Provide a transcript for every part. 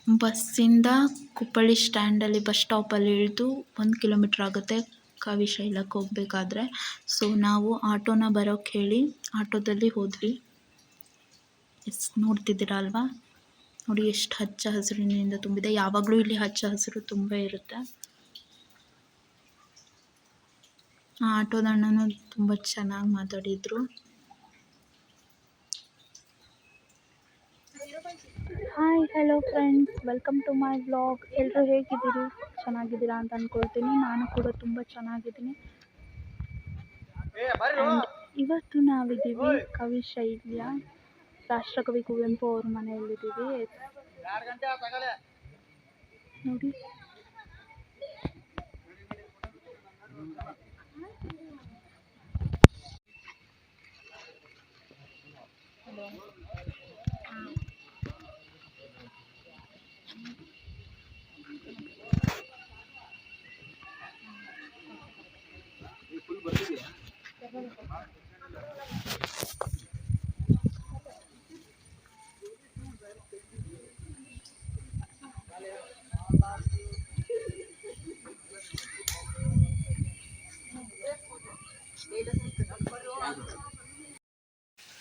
ಬಸ್ಸಿಂದ Kuppalli ಸ್ಟ್ಯಾಂಡಲ್ಲಿ bus ಸ್ಟಾಪಲ್ಲಿ ಇಳಿದು 1 kilometre ಆಗುತ್ತೆ ಕಾವಿಶೈಲಕ್ಕೆ ಹೋಗಬೇಕಾದ್ರೆ. ಸೊ ನಾವು ಆಟೋನ ಬರೋಕ್ಕೆ ಹೇಳಿ ಆಟೋದಲ್ಲಿ ಹೋದ್ವಿ. ನೋಡ್ತಿದ್ದೀರಾ ಅಲ್ವಾ, ನೋಡಿ ಎಷ್ಟು ಹಚ್ಚ ಹಸಿರಿನಿಂದ ತುಂಬಿದೆ. ಯಾವಾಗಲೂ ಇಲ್ಲಿ ಹಚ್ಚ ಹಸಿರು ತುಂಬ ಇರುತ್ತೆ. ಆ ಆಟೋದ ಅಣ್ಣನೂ ತುಂಬ ಚೆನ್ನಾಗಿ ಮಾತಾಡಿದರು. Hi hello friends, welcome to my vlog. ಎಲ್ಲರೂ ಹೇಗಿದ್ದೀರಿ? ಚೆನ್ನಾಗಿದ್ದೀರಾ ಅಂತ ಅಂದ್ಕೊಳ್ತೀನಿ. ನಾನು ಕೂಡ ತುಂಬ ಚೆನ್ನಾಗಿದ್ದೀನಿ. ಆ್ಯಂಡ್ ಇವತ್ತು ನಾವಿದ್ದೀವಿ ಕವಿಶೈಲಿಯ ರಾಷ್ಟ್ರಕವಿ ಕುವೆಂಪು ಅವ್ರ ಮನೆಯಲ್ಲಿದ್ದೀವಿ. ನೋಡಿ,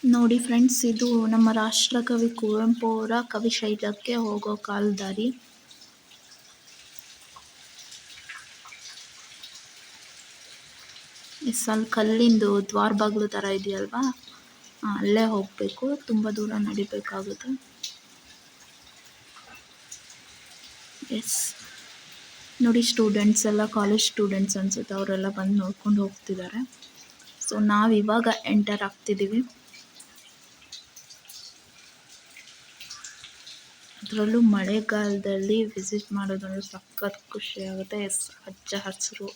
ನೋಡಿ ಫ್ರೆಂಡ್ಸ್, ಇದು ನಮ್ಮ ರಾಷ್ಟ್ರಕವಿ ಕುವೆಂಪು ಅವರ ಕವಿಶೈಲಕ್ಕೆ ಹೋಗೋ ಕಾಲ್ದಾರಿ. ಅಲ್ಲಿ ಕಲ್ಲಿಂದು ದ್ವಾರ ಬಾಗಿಲು ಥರ ಇದೆಯಲ್ವಾ, ಅಲ್ಲೇ ಹೋಗಬೇಕು. ತುಂಬ ದೂರ ನಡಿಬೇಕಾಗುತ್ತೆ. ಎಸ್ ನೋಡಿ, ಸ್ಟೂಡೆಂಟ್ಸ್ ಎಲ್ಲ ಕಾಲೇಜ್ ಸ್ಟೂಡೆಂಟ್ಸ್ ಅನಿಸುತ್ತೆ, ಅವರೆಲ್ಲ ಬಂದು ನೋಡ್ಕೊಂಡು ಹೋಗ್ತಿದ್ದಾರೆ. ಸೊ ನಾವಿವಾಗ ಎಂಟರ್ ಆಗ್ತಿದ್ದೀವಿ. ಅದರಲ್ಲೂ ಮಳೆಗಾಲದಲ್ಲಿ ವಿಸಿಟ್ ಮಾಡೋದಂದ್ರೆ ಸಖತ್ ಖುಷಿ ಆಗುತ್ತೆ. ಹಚ್ಚ ಹಸಿರು.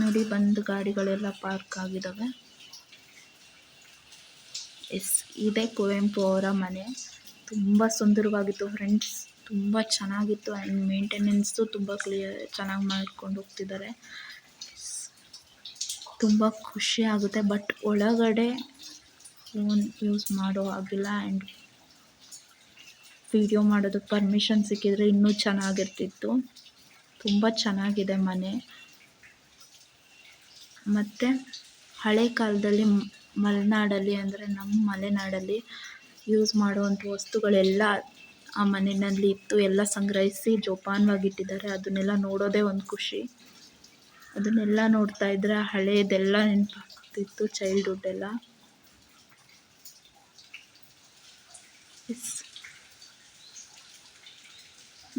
ನೋಡಿ, ಬಂದು ಗಾಡಿಗಳೆಲ್ಲ ಪಾರ್ಕ್ ಆಗಿದ್ದಾವೆ. ಇದೇ ಕುವೆಂಪು ಅವರ ಮನೆ. ತುಂಬ ಸುಂದರವಾಗಿತ್ತು ಫ್ರೆಂಡ್ಸ್, ತುಂಬ ಚೆನ್ನಾಗಿತ್ತು. ಆ್ಯಂಡ್ ಮೇಂಟೆನೆನ್ಸು ತುಂಬ ಚೆನ್ನಾಗಿ ಮಾಡ್ಕೊಂಡು ಹೋಗ್ತಿದ್ದಾರೆ. ತುಂಬ ಖುಷಿ ಆಗುತ್ತೆ. ಬಟ್ ಒಳಗಡೆ ಫೋನ್ ಯೂಸ್ ಮಾಡೋ ಹಾಗಿಲ್ಲ. ಆ್ಯಂಡ್ ವಿಡಿಯೋ ಮಾಡೋದಕ್ಕೆ ಪರ್ಮಿಷನ್ ಸಿಕ್ಕಿದರೆ ಇನ್ನೂ ಚೆನ್ನಾಗಿರ್ತಿತ್ತು. ತುಂಬ ಚೆನ್ನಾಗಿದೆ ಮನೆ. ಮತ್ತು ಹಳೆ ಕಾಲದಲ್ಲಿ ಮಲೆನಾಡಲ್ಲಿ, ಅಂದರೆ ನಮ್ಮ ಮಲೆನಾಡಲ್ಲಿ ಯೂಸ್ ಮಾಡುವಂಥ ವಸ್ತುಗಳೆಲ್ಲ ಆ ಮನೆಯಲ್ಲಿ ಇತ್ತು. ಎಲ್ಲ ಸಂಗ್ರಹಿಸಿ ಜೋಪಾನವಾಗಿಟ್ಟಿದ್ದಾರೆ. ಅದನ್ನೆಲ್ಲ ನೋಡೋದೇ ಒಂದು ಖುಷಿ. ಅದನ್ನೆಲ್ಲ ನೋಡ್ತಾ ಇದ್ದರೆ ಹಳೆಯದೆಲ್ಲ ನೆನಪಾಗ್ತಿತ್ತು, ಚೈಲ್ಡ್ಹುಡ್ ಎಲ್ಲ.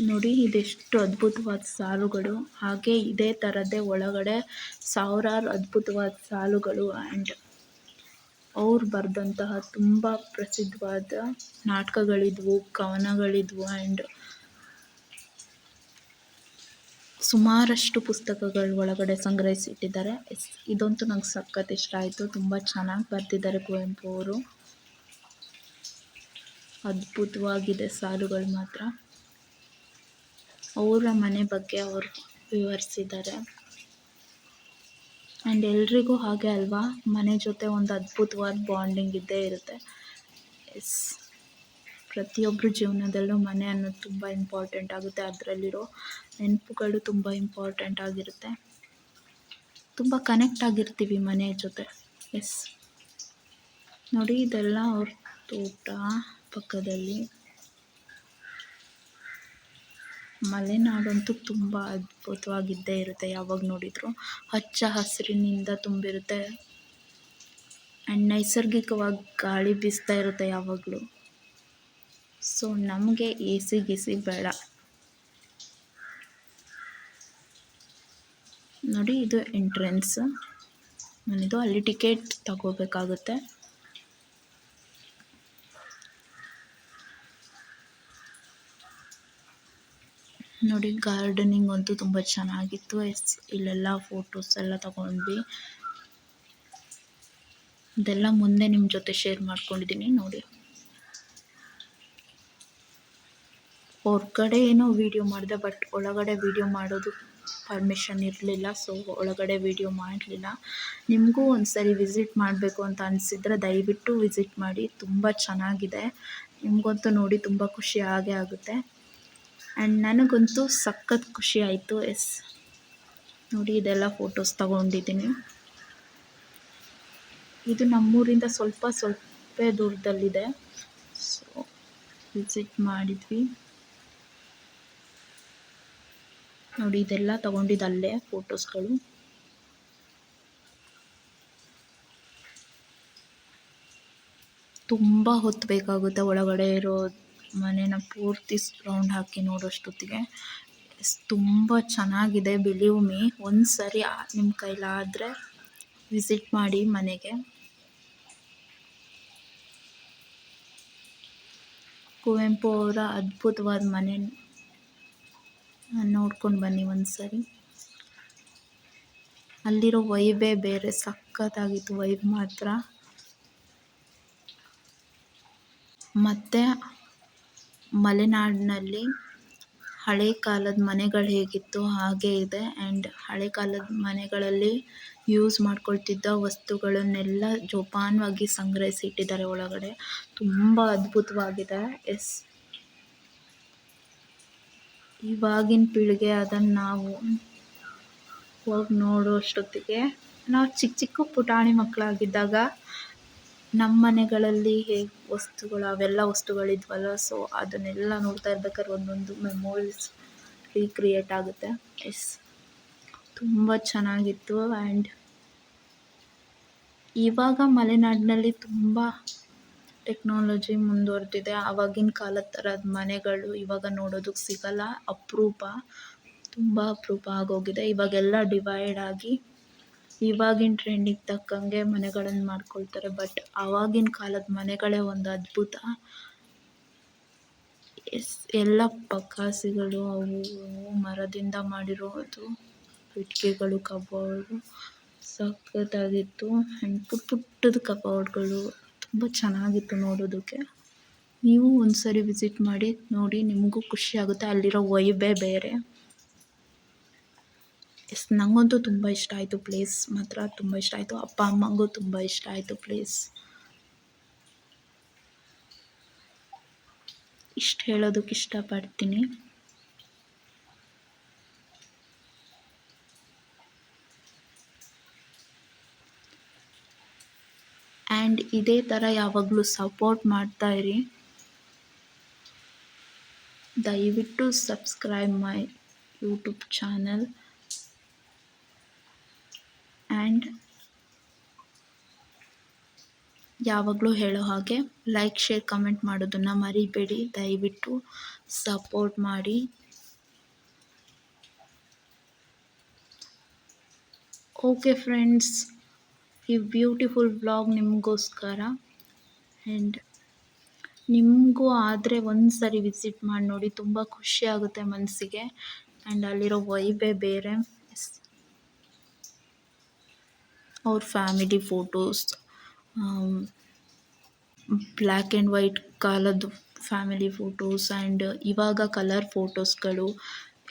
ನೋಡಿ, ಇದೆಷ್ಟು ಅದ್ಭುತವಾದ ಸಾಲುಗಳು. ಹಾಗೆ ಇದೇ ಥರದ್ದೇ ಒಳಗಡೆ ಸಾವಿರಾರು ಅದ್ಭುತವಾದ ಸಾಲುಗಳು. ಆ್ಯಂಡ್ ಅವ್ರು ಬರೆದಂತಹ ತುಂಬ ಪ್ರಸಿದ್ಧವಾದ ನಾಟಕಗಳಿದ್ವು, ಕವನಗಳಿದ್ವು. ಆ್ಯಂಡ್ ಸುಮಾರಷ್ಟು ಪುಸ್ತಕಗಳು ಒಳಗಡೆ ಸಂಗ್ರಹಿಸಿಟ್ಟಿದ್ದಾರೆ. ಇದಂತೂ ನಂಗೆ ಸಖತ್ ಇಷ್ಟ ಆಯಿತು. ತುಂಬ ಚೆನ್ನಾಗಿ ಬರೆದಿದ್ದಾರೆ ಕುವೆಂಪು ಅವರು. ಅದ್ಭುತವಾಗಿದೆ ಸಾಲುಗಳು ಮಾತ್ರ. ಅವರ ಮನೆ ಬಗ್ಗೆ ಅವರು ವಿವರಿಸಿದ್ದಾರೆ. ಆ್ಯಂಡ್ ಎಲ್ರಿಗೂ ಹಾಗೆ ಅಲ್ವಾ, ಮನೆ ಜೊತೆ ಒಂದು ಅದ್ಭುತವಾದ ಬಾಂಡಿಂಗ್ ಇದ್ದೇ ಇರುತ್ತೆ. ಪ್ರತಿಯೊಬ್ಬರ ಜೀವನದಲ್ಲೂ ಮನೆ ಅನ್ನೋದು ತುಂಬ ಇಂಪಾರ್ಟೆಂಟ್ ಆಗುತ್ತೆ. ಅದರಲ್ಲಿರೋ ನೆನಪುಗಳು ತುಂಬ ಇಂಪಾರ್ಟೆಂಟ್ ಆಗಿರುತ್ತೆ. ತುಂಬ ಕನೆಕ್ಟ್ ಆಗಿರ್ತೀವಿ ಮನೆ ಜೊತೆ. ನೋಡಿ, ಇದೆಲ್ಲ ಅವ್ರ ತೋಟ ಪಕ್ಕದಲ್ಲಿ. ಮಲೆನಾಡಂತೂ ತುಂಬ ಅದ್ಭುತವಾಗಿದ್ದೇ ಇರುತ್ತೆ. ಯಾವಾಗ ನೋಡಿದರೂ ಹಚ್ಚ ಹಸಿರಿನಿಂದ ತುಂಬಿರುತ್ತೆ. ಆ್ಯಂಡ್ ನೈಸರ್ಗಿಕವಾಗಿ ಗಾಳಿ ಬೀಸ್ತಾ ಇರುತ್ತೆ ಯಾವಾಗಲೂ. ಸೊ ನಮಗೆ ಎ ಸಿ ಗಿಸಿ ಬೇಡ. ನೋಡಿ, ಇದು ಎಂಟ್ರೆನ್ಸ್ ಮನೆದು. ಅಲ್ಲಿ ಟಿಕೆಟ್ ತಗೋಬೇಕಾಗುತ್ತೆ. ನೋಡಿ, ಗಾರ್ಡನಿಂಗ್ ಅಂತೂ ತುಂಬ ಚೆನ್ನಾಗಿತ್ತು. ಇಲ್ಲೆಲ್ಲ ಫೋಟೋಸ್ ಎಲ್ಲ ತಗೊಂಡ್ವಿ. ಇದೆಲ್ಲ ಮುಂದೆ ನಿಮ್ಮ ಜೊತೆ ಶೇರ್ ಮಾಡ್ಕೊಂಡಿದ್ದೀನಿ. ನೋಡಿ, ಹೊರಗಡೆ ಏನೋ ವೀಡಿಯೋ ಮಾಡಿದೆ, ಬಟ್ ಒಳಗಡೆ ವೀಡಿಯೋ ಮಾಡೋದು ಪರ್ಮಿಷನ್ ಇರಲಿಲ್ಲ, ಸೊ ಒಳಗಡೆ ವಿಡಿಯೋ ಮಾಡಲಿಲ್ಲ. ನಿಮಗೂ ಒಂದು ಸರಿ ವಿಸಿಟ್ ಮಾಡಬೇಕು ಅಂತ ಅನಿಸಿದರೆ ದಯವಿಟ್ಟು ವಿಸಿಟ್ ಮಾಡಿ, ತುಂಬ ಚೆನ್ನಾಗಿದೆ. ನಿಮಗಂತೂ ನೋಡಿ ತುಂಬ ಖುಷಿ ಆಗೇ ಆಗುತ್ತೆ. ಆ್ಯಂಡ್ ನನಗಂತೂ ಸಖತ್ ಖುಷಿ ಆಯಿತು. ಎಸ್ ನೋಡಿ, ಇದೆಲ್ಲ ಫೋಟೋಸ್ ತಗೊಂಡಿದ್ದೀನಿ. ಇದು ನಮ್ಮೂರಿಂದ ಸ್ವಲ್ಪ ದೂರದಲ್ಲಿದೆ, ಸೊ ವಿಸಿಟ್ ಮಾಡಿದ್ವಿ. ನೋಡಿ, ಇದೆಲ್ಲ ತಗೊಂಡಿದ್ದಲ್ಲೇ ಫೋಟೋಸ್ಗಳು. ತುಂಬ ಹೊತ್ತು ಬೇಕಾಗುತ್ತೆ ಒಳಗಡೆ ಇರೋ ಮನೇನ ಪೂರ್ತಿ ರೌಂಡ್ ಹಾಕಿ ನೋಡೋಷ್ಟೊತ್ತಿಗೆ. ತುಂಬ ಚೆನ್ನಾಗಿದೆ. ಬಿಲೀವ್ ಮೀ, ಒಂದು ಸರಿ ನಿಮ್ಮ ಕೈಲಾದರೆ ವಿಸಿಟ್ ಮಾಡಿ ಮನೆಗೆ. ಕುವೆಂಪು ಅವರ ಅದ್ಭುತವಾದ ಮನೆ ನೋಡ್ಕೊಂಡು ಬನ್ನಿ ಒಂದು ಸರಿ. ಅಲ್ಲಿರೋ ವೈಬೇ ಬೇರೆ, ಸಖತ್ತಾಗಿತ್ತು ವೈಬ್ ಮಾತ್ರ. ಮತ್ತು ಮಲೆನಾಡಿನಲ್ಲಿ ಹಳೆ ಕಾಲದ ಮನೆಗಳು ಹೇಗಿತ್ತು ಹಾಗೇ ಇದೆ. ಆ್ಯಂಡ್ ಹಳೆ ಕಾಲದ ಮನೆಗಳಲ್ಲಿ ಯೂಸ್ ಮಾಡ್ಕೊಳ್ತಿದ್ದ ವಸ್ತುಗಳನ್ನೆಲ್ಲ ಜೋಪಾನವಾಗಿ ಸಂಗ್ರಹಿಸಿ ಇಟ್ಟಿದ್ದಾರೆ ಒಳಗಡೆ. ತುಂಬ ಅದ್ಭುತವಾಗಿದೆ. ಎಸ್, ಇವಾಗಿನ ಪೀಳಿಗೆ ಅದನ್ನು ನಾವು ಹೋಗಿ ನೋಡೋಷ್ಟೊತ್ತಿಗೆ, ನಾವು ಚಿಕ್ಕ ಪುಟಾಣಿ ಮಕ್ಕಳಾಗಿದ್ದಾಗ ನಮ್ಮ ಮನೆಗಳಲ್ಲಿ ಹೇಗೆ ಅವೆಲ್ಲ ವಸ್ತುಗಳಿದ್ವಲ್ಲ, ಸೊ ಅದನ್ನೆಲ್ಲ ನೋಡ್ತಾ ಇರ್ಬೇಕಾದ್ರೆ ಒಂದೊಂದು ಮೆಮೊರೀಸ್ ರೀಕ್ರಿಯೇಟ್ ಆಗುತ್ತೆ. ಎಸ್, ತುಂಬ ಚೆನ್ನಾಗಿತ್ತು. ಆ್ಯಂಡ್ ಇವಾಗ ಮಲೆನಾಡಿನಲ್ಲಿ ತುಂಬ ಟೆಕ್ನಾಲಜಿ ಮುಂದುವರೆದಿದೆ. ಆವಾಗಿನ ಕಾಲದ ಥರದ ಮನೆಗಳು ಇವಾಗ ನೋಡೋದಕ್ಕೆ ಸಿಗಲ್ಲ, ಅಪರೂಪ, ತುಂಬ ಅಪರೂಪ ಆಗೋಗಿದೆ. ಇವಾಗೆಲ್ಲ ಡಿವೈಡ್ ಆಗಿ ಇವಾಗಿನ ಟ್ರೆಂಡಿಗೆ ತಕ್ಕಂಗೆ ಮನೆಗಳನ್ನು ಮಾಡ್ಕೊಳ್ತಾರೆ. ಬಟ್ ಆವಾಗಿನ ಕಾಲದ ಮನೆಗಳೇ ಒಂದು ಅದ್ಭುತ. ಎಲ್ಲ ಪಕ್ಕಾಸಿಗಳು, ಅವು ಮರದಿಂದ ಮಾಡಿರೋದು, ಕಿಟಕಿಗಳು, ಕಬೋರ್ಡು ಸಖತ್ತಾಗಿತ್ತು. ಆ್ಯಂಡ್ ಪುಟ್ಟದ ಕಬೋರ್ಡ್ಗಳು ತುಂಬ ಚೆನ್ನಾಗಿತ್ತು ನೋಡೋದಕ್ಕೆ. ನೀವು ಒಂದು ಸರಿ ವಿಸಿಟ್ ಮಾಡಿ ನೋಡಿ, ನಿಮಗೂ ಖುಷಿ ಆಗುತ್ತೆ. ಅಲ್ಲಿರೋ ವೈಬೇ ಬೇರೆ. ಎಸ್, ನನಗಂತೂ ತುಂಬ ಇಷ್ಟ ಆಯಿತು ಪ್ಲೇಸ್, ಮಾತ್ರ ತುಂಬ ಇಷ್ಟ ಆಯಿತು. ಅಪ್ಪ ಅಮ್ಮಂಗೂ ತುಂಬ ಇಷ್ಟ ಆಯಿತು ಪ್ಲೇಸ್. ಇಷ್ಟು ಹೇಳೋದಕ್ಕೆ ಇಷ್ಟಪಡ್ತೀನಿ. ಆ್ಯಂಡ್ ಇದೇ ಥರ ಯಾವಾಗಲೂ ಸಪೋರ್ಟ್ ಮಾಡ್ತಾಯಿರಿ. ದಯವಿಟ್ಟು subscribe my YouTube channel. And ಯಾವಾಗಲೂ ಹೇಳೋ ಹಾಗೆ ಲೈಕ್, ಶೇರ್, ಕಮೆಂಟ್ ಮಾಡೋದನ್ನು ಮರಿಬೇಡಿ. ದಯವಿಟ್ಟು ಸಪೋರ್ಟ್ ಮಾಡಿ. ಓಕೆ ಫ್ರೆಂಡ್ಸ್, ಈ ಬ್ಯೂಟಿಫುಲ್ ವ್ಲಾಗ್ ನಿಮಗೋಸ್ಕರ. ಆ್ಯಂಡ್ ನಿಮಗೂ ಆದರೆ ಒಂದು ಸರಿ ವಿಸಿಟ್ ಮಾಡಿ ನೋಡಿ, ತುಂಬ ಖುಷಿ ಆಗುತ್ತೆ ಮನಸ್ಸಿಗೆ. ಆ್ಯಂಡ್ ಅಲ್ಲಿರೋ ವೈಬೇ ಬೇರೆ. ಅವ್ರ family photos, black and white ಕಾಲದ್ದು ಫ್ಯಾಮಿಲಿ ಫೋಟೋಸ್, ಆ್ಯಂಡ್ ಇವಾಗ ಕಲರ್ ಫೋಟೋಸ್ಗಳು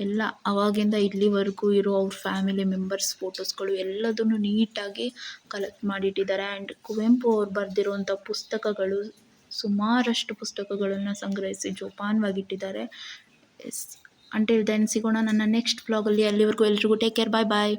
ಎಲ್ಲ, ಅವಾಗಿಂದ ಇಲ್ಲಿವರೆಗೂ ಇರೋ ಅವ್ರ ಫ್ಯಾಮಿಲಿ ಮೆಂಬರ್ಸ್ ಫೋಟೋಸ್ಗಳು ಎಲ್ಲದನ್ನು ನೀಟಾಗಿ ಕಲೆಕ್ಟ್ ಮಾಡಿಟ್ಟಿದ್ದಾರೆ. ಆ್ಯಂಡ್ ಕುವೆಂಪು ಅವ್ರು ಬರೆದಿರುವಂಥ ಪುಸ್ತಕಗಳು, ಸುಮಾರಷ್ಟು ಪುಸ್ತಕಗಳನ್ನು ಸಂಗ್ರಹಿಸಿ ಜೋಪಾನವಾಗಿಟ್ಟಿದ್ದಾರೆ. ಎಸ್, ಅಂಟಿಲ್ ದೆನ್ ಸಿಗೋಣ ನನ್ನ ನೆಕ್ಸ್ಟ್ ವ್ಲಾಗಲ್ಲಿ. ಅಲ್ಲಿವರೆಗೂ ಎಲ್ರಿಗೂ ಟೇಕ್ ಕೇರ್, ಬಾಯ್ ಬಾಯ್.